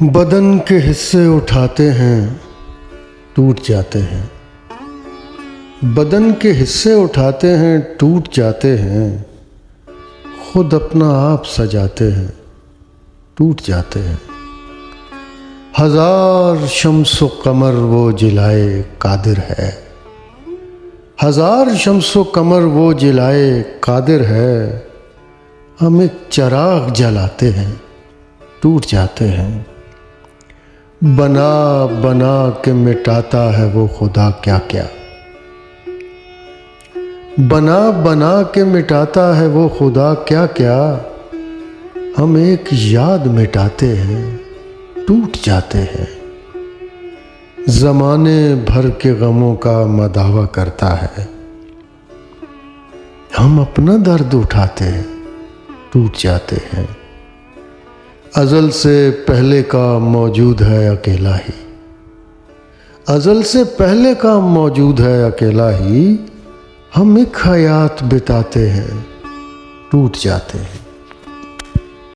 बदन के हिस्से उठाते हैं टूट जाते हैं। बदन के हिस्से उठाते हैं टूट जाते हैं। खुद अपना आप सजाते हैं टूट जाते हैं। हजार शम्सो कमर वो जिलाए कादिर है। हजार शम्सो कमर वो जिलाए कादिर है। हम एक चिराग जलाते हैं टूट जाते हैं। बना बना के मिटाता है वो खुदा क्या क्या। बना बना के मिटाता है वो खुदा क्या क्या। हम एक याद मिटाते हैं टूट जाते हैं। ज़माने भर के गमों का मदावा करता है। हम अपना दर्द उठाते हैं टूट जाते हैं। अज़ल से पहले का मौजूद है अकेला ही। अज़ल से पहले का मौजूद है अकेला ही। हम एक हयात बिताते हैं टूट जाते हैं।